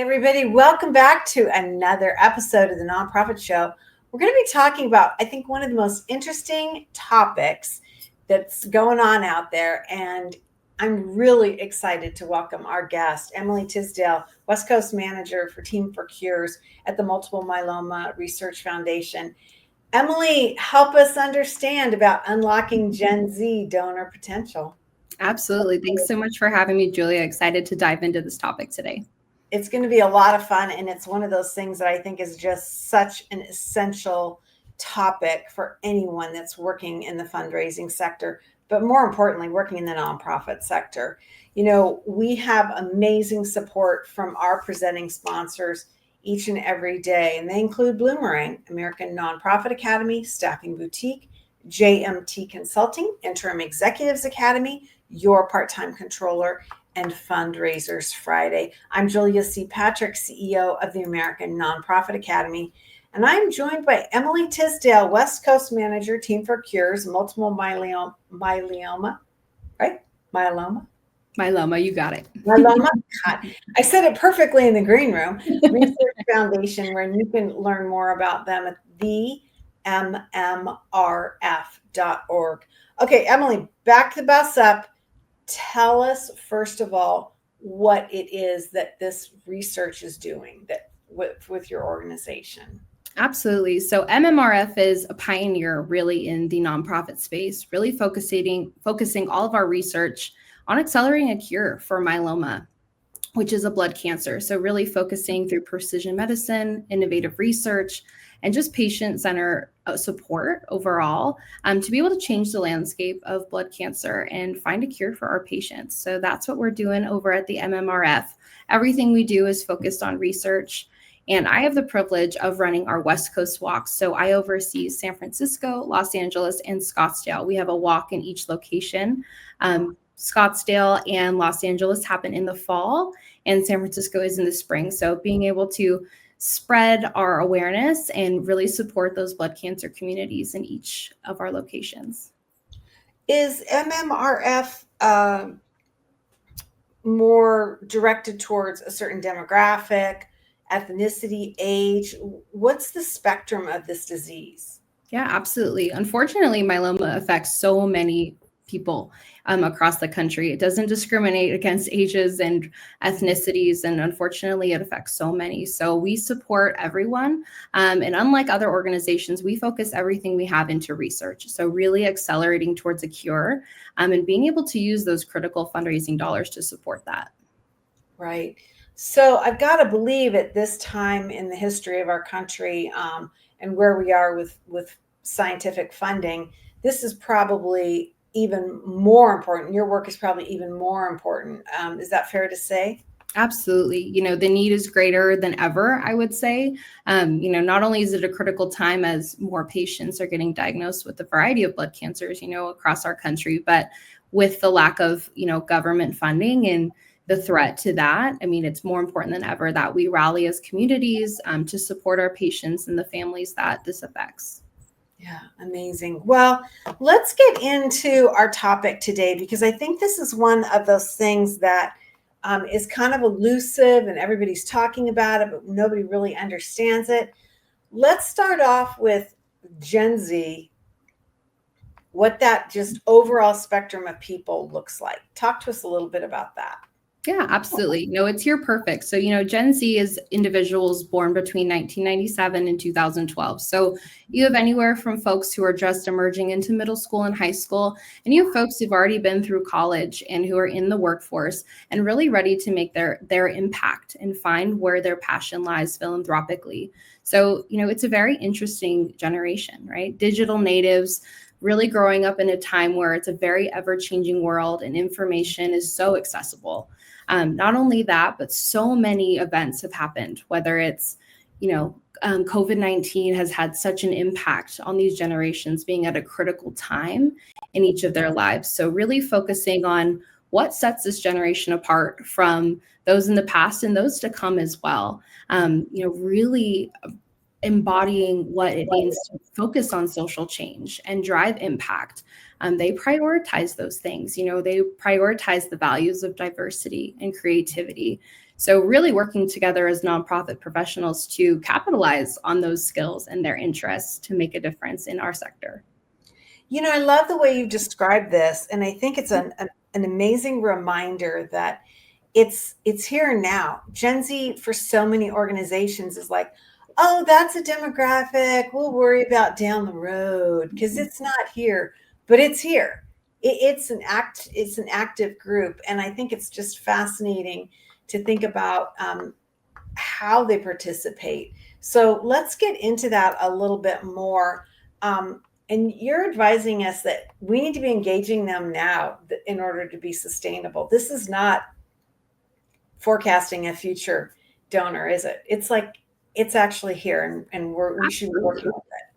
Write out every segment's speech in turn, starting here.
Everybody, welcome back to another episode of the Nonprofit Show. We're going to be talking about, I think, one of the most interesting topics that's going on out there. And I'm really excited to welcome our guest, Emily Tisdale, West Coast Manager for Team for Cures at the Multiple Myeloma Research Foundation. Emily, help us understand about unlocking Gen Z donor potential. Absolutely. Thanks so much for having me, Julia. Excited to dive into this topic today. It's going to be a lot of fun, and it's one of those things that I think is just such an essential topic for anyone that's working in the fundraising sector, but more importantly, working in the nonprofit sector. You know, we have amazing support from our presenting sponsors each and every day, and they include Bloomerang, American Nonprofit Academy, Staffing Boutique, JMT Consulting, Interim Executives Academy, Your Part-Time Controller, and Fundraisers Friday. I'm Julia C. Patrick, CEO of the American Nonprofit Academy, and I'm joined by Emily Tisdale, West Coast Manager, Team for Cures, Multiple Myeloma, right? Myeloma, you got it. Myeloma. I said it perfectly in the green room. Research Foundation, where you can learn more about them at MMRF.org. Okay, Emily, back the bus up. Tell us, first of all, what it is that this research is doing with your organization. Absolutely. So MMRF is a pioneer really in the nonprofit space, really focusing all of our research on accelerating a cure for myeloma, which is a blood cancer. So really focusing through precision medicine, innovative research, and just patient-centered support overall to be able to change the landscape of blood cancer and find a cure for our patients. So that's what we're doing over at the MMRF. Everything we do is focused on research. And I have the privilege of running our West Coast walks. So I oversee San Francisco, Los Angeles, and Scottsdale. We have a walk in each location. Scottsdale and Los Angeles happen in the fall, and San Francisco is in the spring. So being able to spread our awareness and really support those blood cancer communities in each of our locations. Is MMRF more directed towards a certain demographic, ethnicity, age? What's the spectrum of this disease? Yeah, absolutely. Unfortunately, myeloma affects so many people across the country. It doesn't discriminate against ages and ethnicities, and unfortunately, it affects so many. So we support everyone, and unlike other organizations, we focus everything we have into research. So really accelerating towards a cure, and being able to use those critical fundraising dollars to support that. Right. So I've got to believe at this time in the history of our country and where we are with scientific funding, this is probably even more important. Your work is probably even more important. Is that fair to say? Absolutely. You know, the need is greater than ever, I would say. Not only is it a critical time as more patients are getting diagnosed with a variety of blood cancers, across our country, but with the lack of, government funding and the threat to that, it's more important than ever that we rally as communities to support our patients and the families that this affects. Yeah, amazing. Well, let's get into our topic today, because I think this is one of those things that is kind of elusive and everybody's talking about it, but nobody really understands it. Let's start off with Gen Z, what that just overall spectrum of people looks like. Talk to us a little bit about that. Yeah, absolutely. No, it's here perfect. So, Gen Z is individuals born between 1997 and 2012. So you have anywhere from folks who are just emerging into middle school and high school, and you have folks who've already been through college and who are in the workforce and really ready to make their impact and find where their passion lies philanthropically. So, it's a very interesting generation, right? Digital natives, really growing up in a time where it's a very ever-changing world and information is so accessible. Not only that, but so many events have happened, whether it's, COVID-19 has had such an impact on these generations being at a critical time in each of their lives. So really focusing on what sets this generation apart from those in the past and those to come as well. Really embodying what it means to focus on social change and drive impact. They prioritize those things. They prioritize the values of diversity and creativity. So really working together as nonprofit professionals to capitalize on those skills and their interests to make a difference in our sector. I love the way you described this, and I think it's an amazing reminder that it's here and now. Gen Z, for so many organizations, is like, oh, that's a demographic we'll worry about down the road because it's not here, but it's here. It's an active group, and I think it's just fascinating to think about how they participate. So let's get into that a little bit more. And you're advising us that we need to be engaging them now in order to be sustainable. This is not forecasting a future donor, is it? It's like it's actually here, and we should be working with it.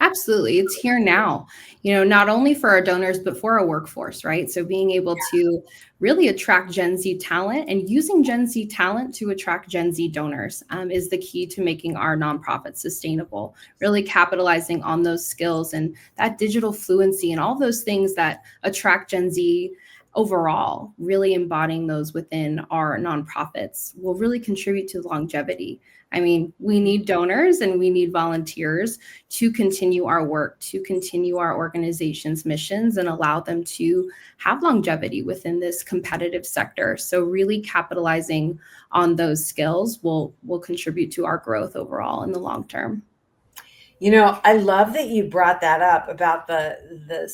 Absolutely. It's here now, not only for our donors, but for our workforce, right? So being able to really attract Gen Z talent and using Gen Z talent to attract Gen Z donors is the key to making our nonprofit sustainable, really capitalizing on those skills and that digital fluency and all those things that attract Gen Z overall. Really embodying those within our nonprofits will really contribute to longevity. I mean, we need donors and we need volunteers to continue our work, to continue our organization's missions and allow them to have longevity within this competitive sector. So really capitalizing on those skills will contribute to our growth overall in the long term. I love that you brought that up about the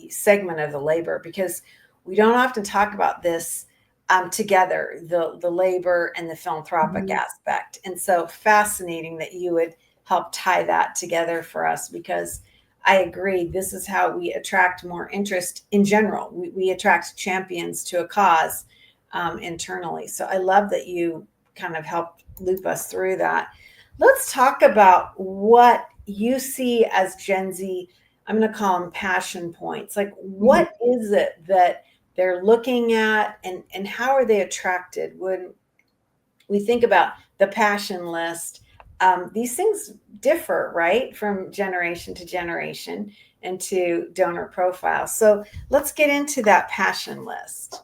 segment of the labor, because we don't often talk about this together, the labor and the philanthropic aspect. And so fascinating that you would help tie that together for us, because I agree, this is how we attract more interest in general. We attract champions to a cause internally. So I love that you kind of helped loop us through that. Let's talk about what you see as Gen Z, I'm going to call them passion points. Like, what is it that they're looking at, and how are they attracted? When we think about the passion list, these things differ, right, from generation to generation and to donor profiles. So let's get into that passion list.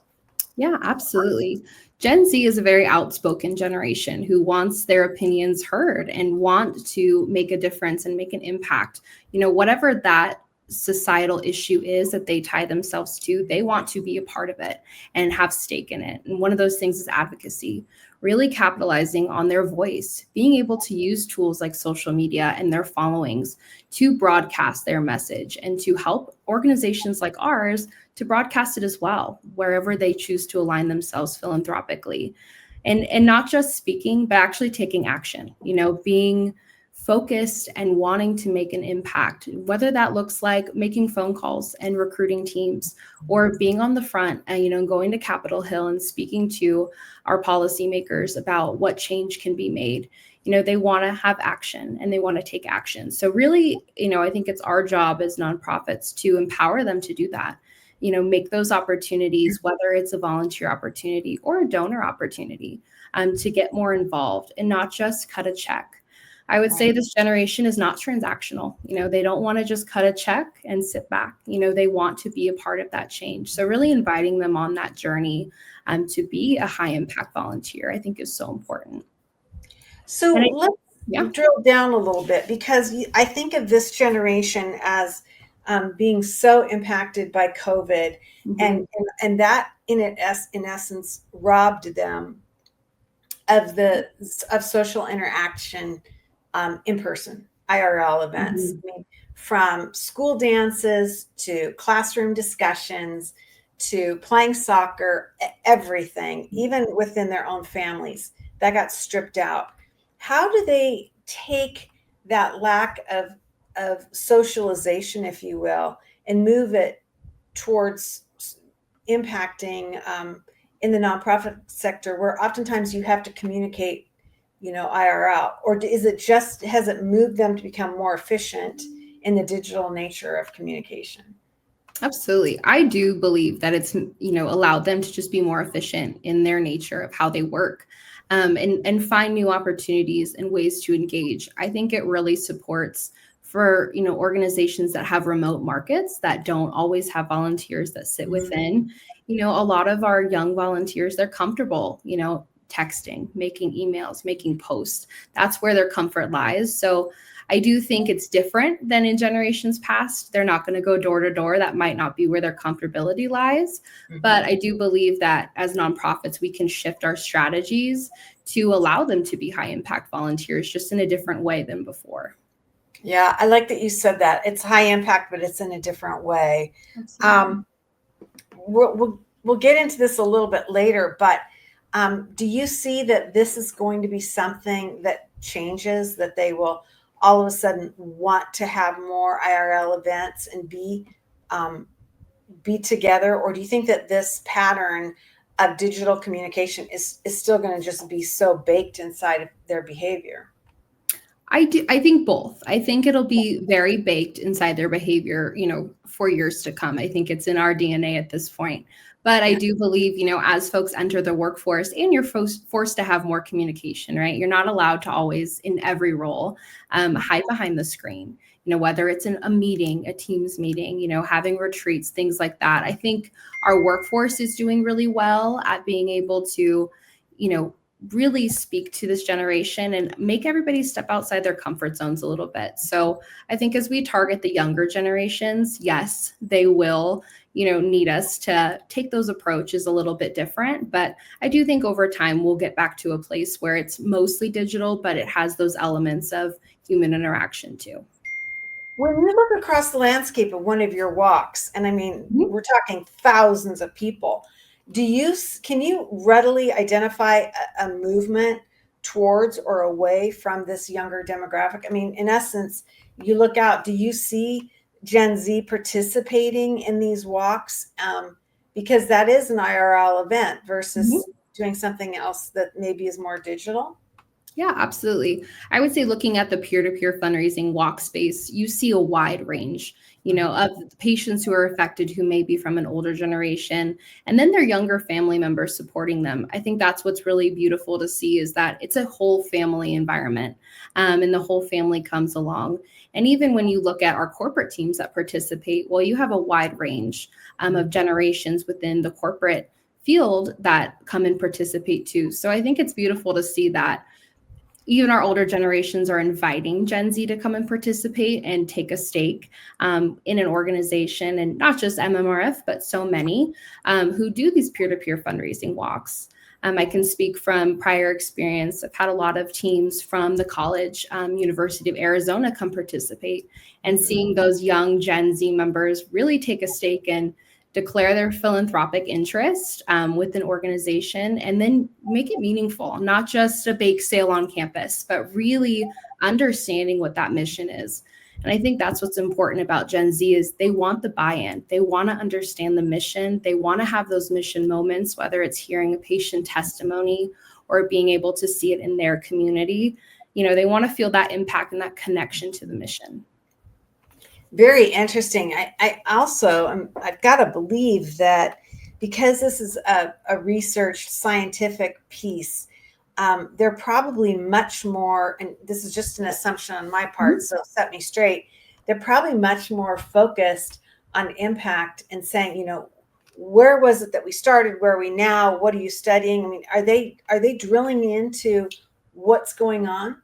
Yeah, absolutely. Gen Z is a very outspoken generation who wants their opinions heard and want to make a difference and make an impact. Whatever that societal issue is that they tie themselves to, they want to be a part of it and have stake in it. And one of those things is advocacy, really capitalizing on their voice, being able to use tools like social media and their followings to broadcast their message and to help organizations like ours to broadcast it as well, wherever they choose to align themselves philanthropically. And not just speaking, but actually taking action, being focused and wanting to make an impact, whether that looks like making phone calls and recruiting teams, or being on the front and, going to Capitol Hill and speaking to our policymakers about what change can be made. They want to have action and they want to take action. So really, I think it's our job as nonprofits to empower them to do that. Make those opportunities, whether it's a volunteer opportunity or a donor opportunity, to get more involved and not just cut a check. I would say this generation is not transactional. They don't want to just cut a check and sit back. They want to be a part of that change. So really inviting them on that journey to be a high impact volunteer, I think is so important. So let's drill down a little bit, because I think of this generation as being so impacted by COVID, and that in essence robbed them of social interaction in person, IRL events. I mean, from school dances to classroom discussions to playing soccer, everything, even within their own families, that got stripped out. How do they take that lack of socialization, if you will, and move it towards impacting in the nonprofit sector, where oftentimes you have to communicate, IRL? Or has it moved them to become more efficient in the digital nature of communication? Absolutely. I do believe that it's, allowed them to just be more efficient in their nature of how they work, and find new opportunities and ways to engage. I think it really supports for, organizations that have remote markets that don't always have volunteers that sit within. A lot of our young volunteers, they're comfortable, texting, making emails, making posts. That's where their comfort lies. So I do think it's different than in generations past. They're not going to go door to door. That might not be where their comfortability lies. But I do believe that as nonprofits, we can shift our strategies to allow them to be high impact volunteers just in a different way than before. Yeah, I like that you said that. It's high impact, but it's in a different way. We'll get into this a little bit later, but do you see that this is going to be something that changes, that they will all of a sudden want to have more IRL events and be together? Or do you think that this pattern of digital communication is still going to just be so baked inside of their behavior? I think both. I think it'll be very baked inside their behavior, for years to come. I think it's in our DNA at this point. But I do believe, as folks enter the workforce and you're forced to have more communication, right? You're not allowed to always, in every role, hide behind the screen, whether it's in a meeting, a Teams meeting, having retreats, things like that. I think our workforce is doing really well at being able to, really speak to this generation and make everybody step outside their comfort zones a little bit. So I think as we target the younger generations, yes, they will, need us to take those approaches a little bit different. But I do think over time we'll get back to a place where it's mostly digital, but it has those elements of human interaction too. When you look across the landscape of one of your walks, and I mean, we're talking thousands of people, can you readily identify a movement towards or away from this younger demographic? I mean, in essence, you look out, do you see Gen Z participating in these walks? Because that is an IRL event versus doing something else that maybe is more digital. Yeah, absolutely. I would say looking at the peer-to-peer fundraising walk space, you see a wide range, of patients who are affected who may be from an older generation, and then their younger family members supporting them. I think that's what's really beautiful to see, is that it's a whole family environment, and the whole family comes along. And even when you look at our corporate teams that participate, well, you have a wide range of generations within the corporate field that come and participate too. So I think it's beautiful to see that even our older generations are inviting Gen Z to come and participate and take a stake in an organization, and not just MMRF, but so many who do these peer-to-peer fundraising walks. I can speak from prior experience. I've had a lot of teams from the college, University of Arizona, come participate, and seeing those young Gen Z members really take a stake and declare their philanthropic interest with an organization, and then make it meaningful, not just a bake sale on campus, but really understanding what that mission is. And I think that's what's important about Gen Z, is they want the buy-in. They want to understand the mission. They want to have those mission moments, whether it's hearing a patient testimony or being able to see it in their community. They want to feel that impact and that connection to the mission. Very interesting. I also, I've got to believe that because this is a research scientific piece, they're probably much more, and this is just an assumption on my part, so set me straight, they're probably much more focused on impact and saying, where was it that we started? Where are we now? What are you studying? I mean, are they drilling into what's going on?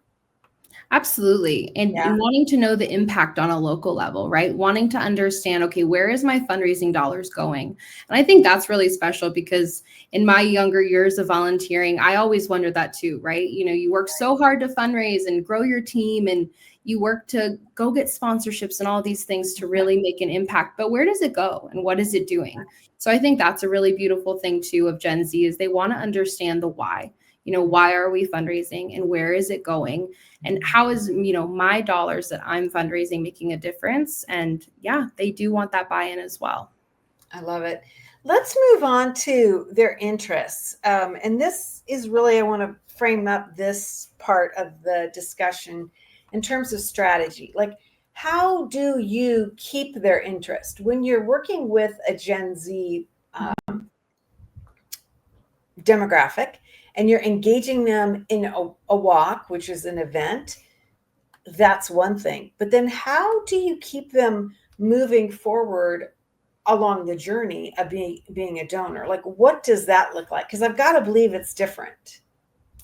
Absolutely. And wanting to know the impact on a local level, right? Wanting to understand, okay, where is my fundraising dollars going? And I think that's really special, because in my younger years of volunteering, I always wondered that too, right? You work so hard to fundraise and grow your team, and you work to go get sponsorships and all these things to really make an impact. But where does it go and what is it doing? So I think that's a really beautiful thing too of Gen Z, is they want to understand the why. Why are we fundraising and where is it going? And how is, my dollars that I'm fundraising making a difference? And yeah, they do want that buy-in as well. I love it. Let's move on to their interests. And this is really, I want to frame up this part of the discussion in terms of strategy. Like, how do you keep their interest when you're working with a Gen Z demographic and you're engaging them in a walk, which is an event? That's one thing. But then how do you keep them moving forward along the journey of being a donor? Like, what does that look like? Because I've got to believe it's different.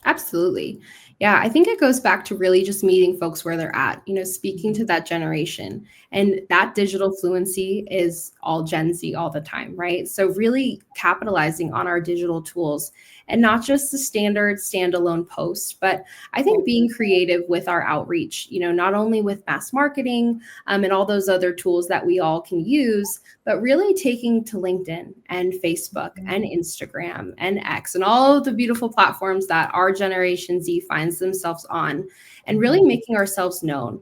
Absolutely. Yeah, I think it goes back to really just meeting folks where they're at, speaking to that generation. And that digital fluency is all Gen Z all the time, right? So really capitalizing on our digital tools and not just the standard standalone post, but I think being creative with our outreach, not only with mass marketing and all those other tools that we all can use, but really taking to LinkedIn and Facebook and Instagram and X and all of the beautiful platforms that our Generation Z finds themselves on, and really making ourselves known,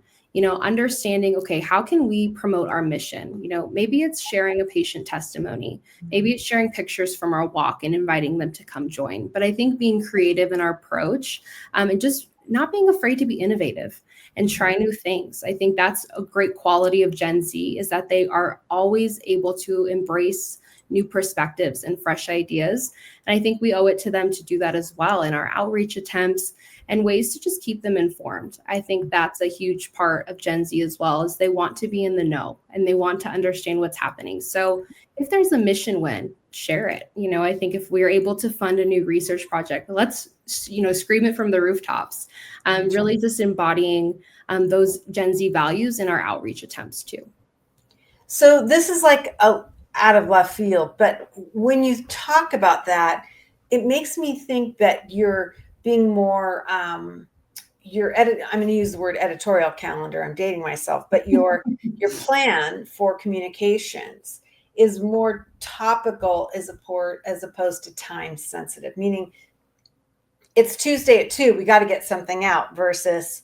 understanding, okay, how can we promote our mission? Maybe it's sharing a patient testimony, maybe it's sharing pictures from our walk and inviting them to come join. But I think being creative in our approach and just not being afraid to be innovative and try new things. I think that's a great quality of Gen Z, is that they are always able to embrace new perspectives and fresh ideas. And I think we owe it to them to do that as well in our outreach attempts and ways to just keep them informed. I think that's a huge part of Gen Z as well, is they want to be in the know and they want to understand what's happening. So if there's a mission win, share it. I think if we're able to fund a new research project, let's, scream it from the rooftops. Really just embodying those Gen Z values in our outreach attempts too. So this is like out of left field, but when you talk about that, it makes me think that you're being more, I'm going to use the word editorial calendar. I'm dating myself, but your plan for communications is more topical as opposed to time sensitive, meaning it's Tuesday at 2:00, we got to get something out, versus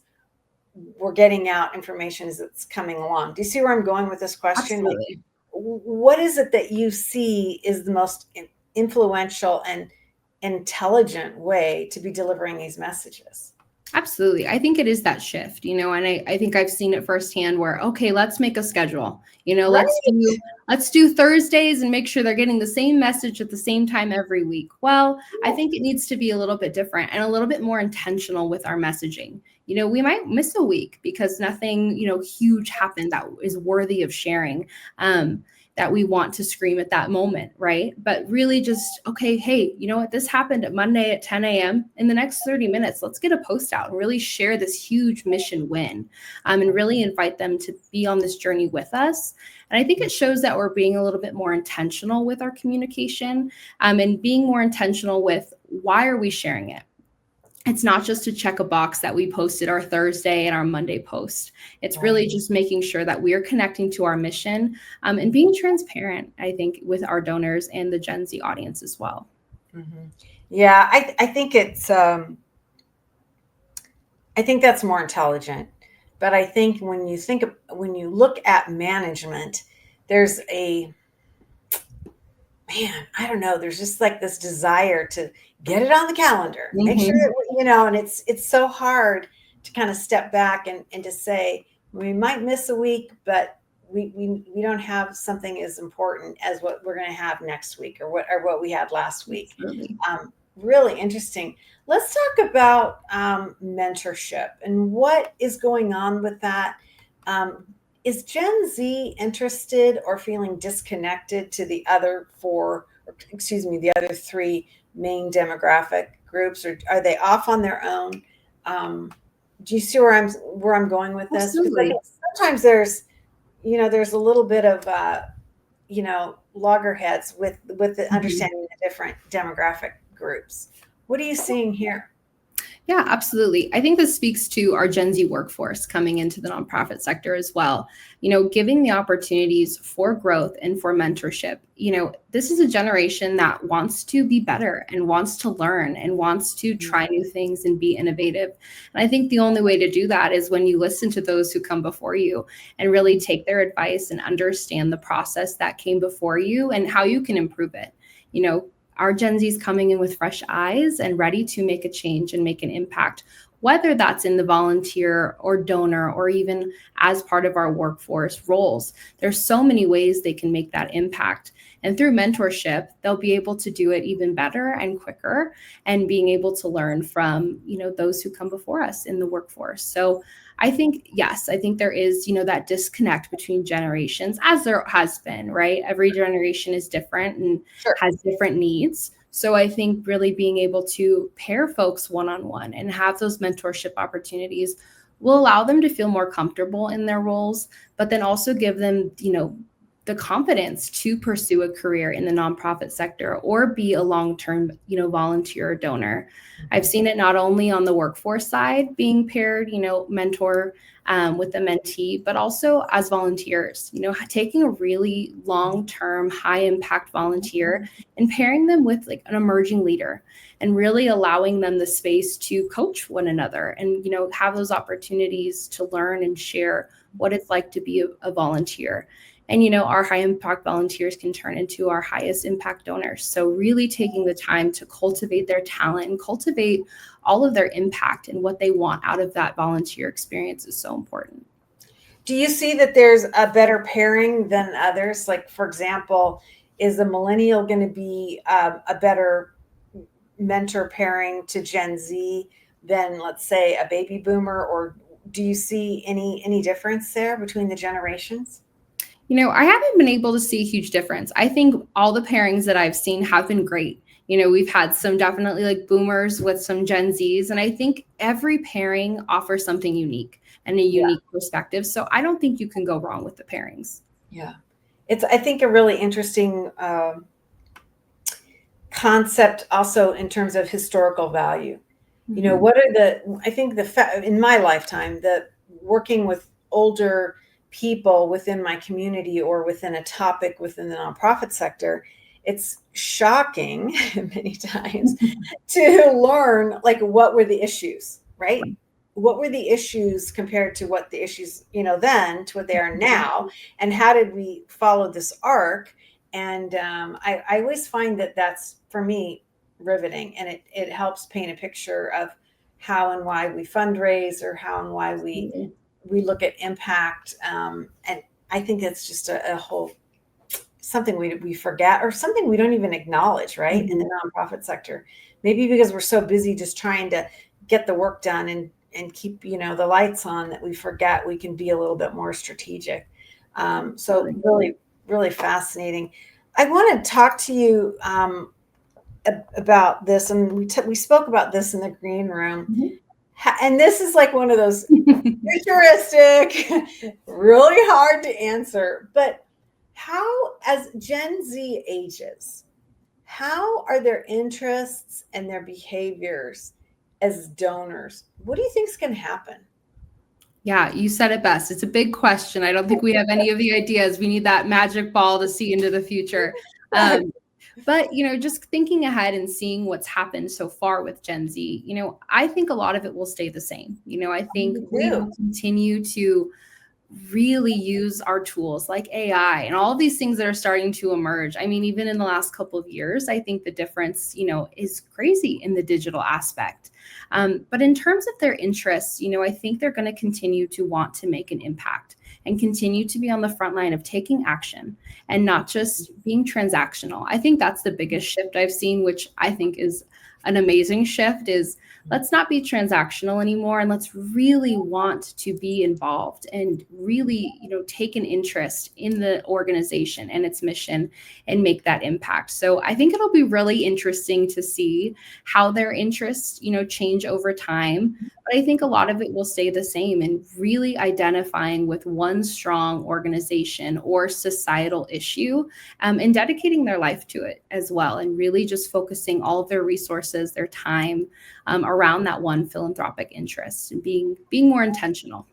we're getting out information as it's coming along. Do you see where I'm going with this question? Absolutely. Like, what is it that you see is the most influential and intelligent way to be delivering these messages? Absolutely. I think it is that shift, and I think I've seen it firsthand where, okay, let's make a schedule, Right. let's do Thursdays and make sure they're getting the same message at the same time every week. Well, I think it needs to be a little bit different and a little bit more intentional with our messaging. We might miss a week because nothing, huge happened that is worthy of sharing. That we want to scream at that moment, right? But really just, okay, hey, you know what? This happened at Monday at 10 a.m. In the next 30 minutes, let's get a post out and really share this huge mission win and really invite them to be on this journey with us. And I think it shows that we're being a little bit more intentional with our communication and being more intentional with why are we sharing it? It's not just to check a box that we posted our Thursday and our Monday post. It's really just making sure that we are connecting to our mission and being transparent, I think, with our donors and the Gen Z audience as well. Mm-hmm. Yeah, I think it's, I think that's more intelligent. But I think when you look at management, there's I don't know, there's just like this desire to get it on the calendar, make sure that, and it's so hard to kind of step back and to say, we might miss a week, but we don't have something as important as what we're going to have next week or what we had last week. Really interesting. Let's talk about mentorship and what is going on with that. Is Gen Z interested or feeling disconnected to the other three main demographic groups, or are they off on their own? Do you see where I'm going with this? Absolutely. Because sometimes there's a little bit of loggerheads with the understanding the different demographic groups. What are you seeing here? Yeah, absolutely. I think this speaks to our Gen Z workforce coming into the nonprofit sector as well. Giving the opportunities for growth and for mentorship. This is a generation that wants to be better and wants to learn and wants to try new things and be innovative. And I think the only way to do that is when you listen to those who come before you and really take their advice and understand the process that came before you and how you can improve it. Our Gen Z is coming in with fresh eyes and ready to make a change and make an impact. whether that's in the volunteer or donor or even as part of our workforce roles. There's so many ways they can make that impact. And through mentorship, they'll be able to do it even better and quicker, and being able to learn from, those who come before us in the workforce. So I think, yes, I think there is, that disconnect between generations, as there has been, right? Every generation is different and has different needs. So I think really being able to pair folks one-on-one and have those mentorship opportunities will allow them to feel more comfortable in their roles, but then also give them, the confidence to pursue a career in the nonprofit sector or be a long-term, volunteer or donor. I've seen it not only on the workforce side being paired, mentor with the mentee, but also as volunteers, taking a really long-term, high-impact volunteer and pairing them with like an emerging leader and really allowing them the space to coach one another and, have those opportunities to learn and share what it's like to be a volunteer. And, our high impact volunteers can turn into our highest impact donors. So really taking the time to cultivate their talent and cultivate all of their impact and what they want out of that volunteer experience is so important. Do you see that there's a better pairing than others? Like, for example, is a millennial going to be a better mentor pairing to Gen Z than, let's say, a baby boomer? Or do you see any difference there between the generations? I haven't been able to see a huge difference. I think all the pairings that I've seen have been great. We've had some definitely like boomers with some Gen Zs, and I think every pairing offers something unique and a unique perspective. So I don't think you can go wrong with the pairings. Yeah. It's, I think, a really interesting concept also in terms of historical value. Mm-hmm. What are I think in my lifetime, the working with older people within my community or within a topic within the nonprofit sector, it's shocking many times to learn like what were the issues, right? What were the issues compared to what the issues, then to what they are now, and how did we follow this arc? And I always find that that's, for me, riveting, and it helps paint a picture of how and why we fundraise, or how and why we look at impact. And I think it's just a whole something we forget, or something we don't even acknowledge, right? Mm-hmm. In the nonprofit sector, maybe because we're so busy just trying to get the work done and keep, the lights on, that we forget we can be a little bit more strategic. So really, really fascinating. I want to talk to you about this, and we spoke about this in the green room. Mm-hmm. And this is like one of those futuristic, really hard to answer, but how, as Gen Z ages, how are their interests and their behaviors as donors? What do you think is going to happen? Yeah, you said it best. It's a big question. I don't think we have any of the ideas. We need that magic ball to see into the future. But, just thinking ahead and seeing what's happened so far with Gen Z, I think a lot of it will stay the same. I think we will continue to really use our tools like AI and all of these things that are starting to emerge. I mean, even in the last couple of years, I think the difference, is crazy in the digital aspect. But in terms of their interests, I think they're going to continue to want to make an impact and continue to be on the front line of taking action and not just being transactional. I think that's the biggest shift I've seen, which I think is an amazing shift, is let's not be transactional anymore, and let's really want to be involved and really, take an interest in the organization and its mission and make that impact. So I think it'll be really interesting to see how their interests, change over time. But I think a lot of it will stay the same, and really identifying with one strong organization or societal issue, and dedicating their life to it as well, and really just focusing all of their resources, their time, around that one philanthropic interest, and being more intentional.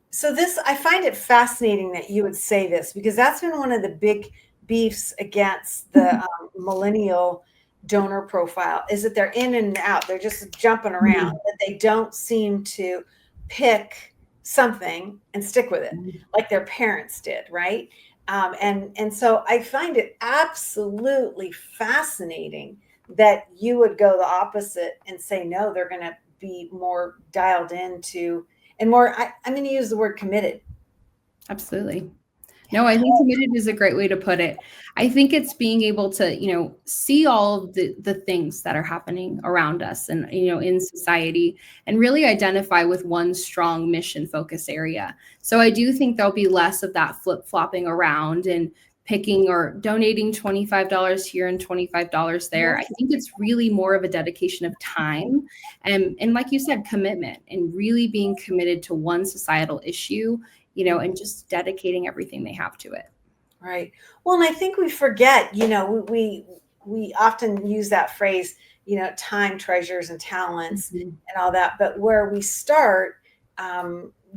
So I find it fascinating that you would say this, because that's been one of the big beefs against the millennial donor profile, is that they're in and out. They're just jumping around, that they don't seem to pick something and stick with it like their parents did, right? And so I find it absolutely fascinating that you would go the opposite and say, no, they're going to be more dialed into and more, I'm going to use the word committed. Absolutely. No, I think committed is a great way to put it. I think it's being able to, see all of the things that are happening around us and, in society, and really identify with one strong mission focus area. So I do think there'll be less of that flip-flopping around and picking or donating $25 here and $25 there. I think it's really more of a dedication of time and like you said, commitment, and really being committed to one societal issue, and just dedicating everything they have to it. Right. Well, and I think we forget, we often use that phrase, time, treasures, and talents and all that. But where we start,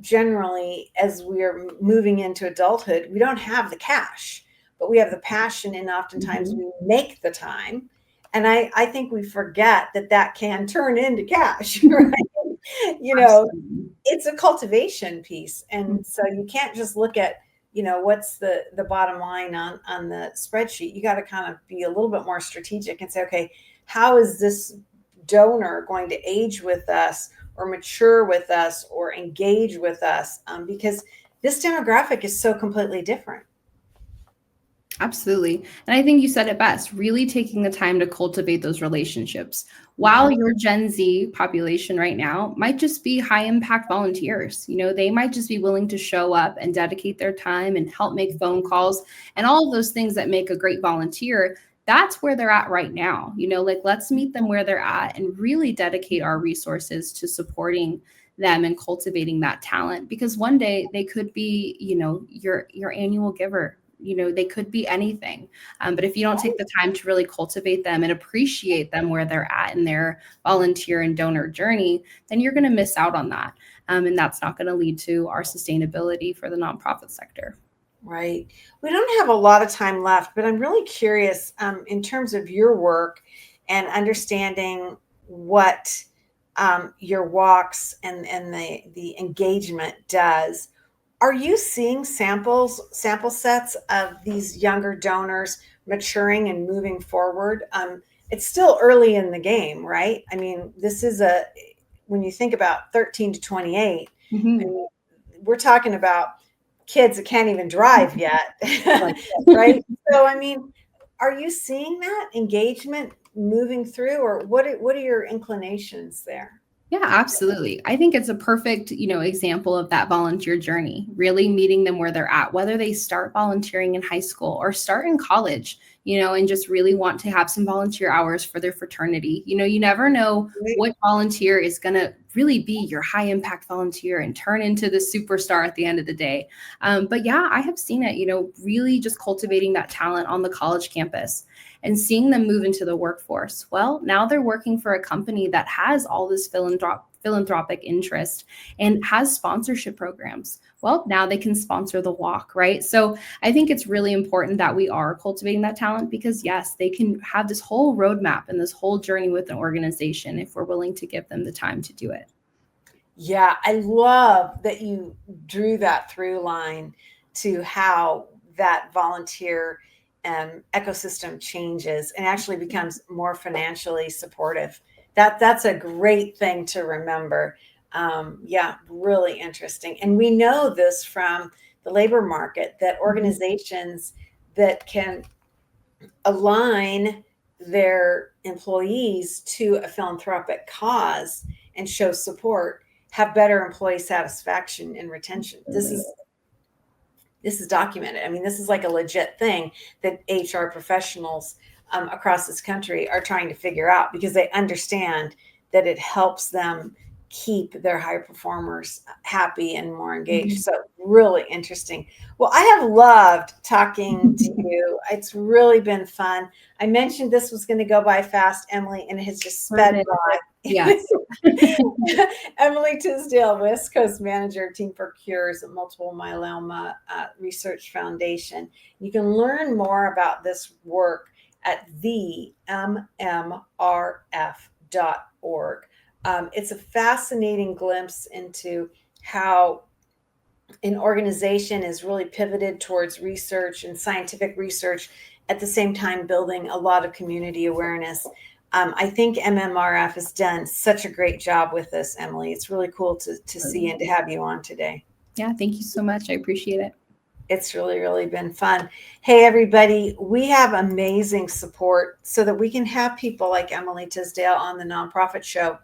generally, as we're moving into adulthood, we don't have the cash, but we have the passion, and oftentimes we make the time. And I think we forget that can turn into cash, right? It's a cultivation piece. And so you can't just look at, what's the bottom line on the spreadsheet. You got to kind of be a little bit more strategic and say, okay, how is this donor going to age with us or mature with us or engage with us? Because this demographic is so completely different. Absolutely. And I think you said it best, really taking the time to cultivate those relationships. While your Gen Z population right now might just be high impact volunteers, they might just be willing to show up and dedicate their time and help make phone calls and all of those things that make a great volunteer. That's where they're at right now. Let's meet them where they're at and really dedicate our resources to supporting them and cultivating that talent, because one day they could be, your annual giver. They could be anything. But if you don't take the time to really cultivate them and appreciate them where they're at in their volunteer and donor journey, then you're going to miss out on that. And that's not going to lead to our sustainability for the nonprofit sector. Right. We don't have a lot of time left, but I'm really curious in terms of your work and understanding what your walks and the engagement does. Are you seeing sample sets of these younger donors maturing and moving forward? It's still early in the game, right? I mean, this is when you think about 13 to 28, we're talking about kids that can't even drive yet, right? So, I mean, are you seeing that engagement moving through, or what are your inclinations there? Yeah, absolutely. I think it's a perfect, example of that volunteer journey, really meeting them where they're at, whether they start volunteering in high school or start in college, and just really want to have some volunteer hours for their fraternity. You never know what volunteer is going to really be your high impact volunteer and turn into the superstar at the end of the day. But yeah, I have seen it, really just cultivating that talent on the college campus and seeing them move into the workforce. Well, now they're working for a company that has all this philanthropic interest and has sponsorship programs. Well, now they can sponsor the walk, right? So I think it's really important that we are cultivating that talent, because yes, they can have this whole roadmap and this whole journey with an organization if we're willing to give them the time to do it. Yeah, I love that you drew that through line to how that volunteer ecosystem changes and actually becomes more financially supportive. That's a great thing to remember. Yeah, really interesting. And we know this from the labor market, that organizations that can align their employees to a philanthropic cause and show support have better employee satisfaction and retention. This is documented. I mean, this is like a legit thing that HR professionals across this country are trying to figure out, because they understand that it helps them keep their high performers happy and more engaged. So really interesting. Well, I have loved talking to you. It's really been fun. I mentioned this was going to go by fast, Emily, and it has just sped by. Yes. Emily Tisdale, West Coast Manager, Team for Cures at Multiple Myeloma Research Foundation. You can learn more about this work at the MMRF.org. It's a fascinating glimpse into how an organization is really pivoted towards research and scientific research, at the same time building a lot of community awareness. I think MMRF has done such a great job with this, Emily. It's really cool to see and to have you on today. Yeah, thank you so much. I appreciate it. It's really, really been fun. Hey, everybody, we have amazing support so that we can have people like Emily Tisdale on the Nonprofit Show.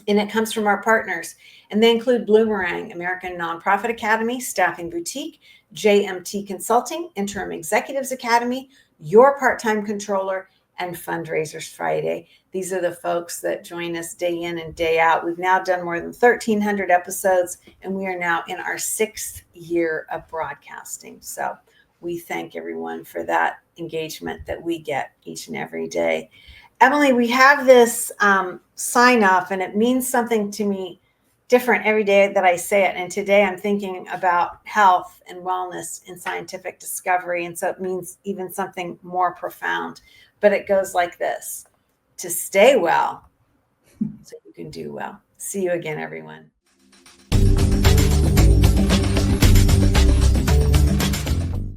And it comes from our partners. And they include Bloomerang, American Nonprofit Academy, Staffing Boutique, JMT Consulting, Interim Executives Academy, Your Part-Time Controller, and Fundraisers Friday. These are the folks that join us day in and day out. We've now done more than 1,300 episodes, and we are now in our 6th year of broadcasting. So we thank everyone for that engagement that we get each and every day. Emily, we have this sign off, and it means something to me different every day that I say it. And today I'm thinking about health and wellness and scientific discovery. And so it means even something more profound. But it goes like this: to stay well so you can do well. See you again, everyone.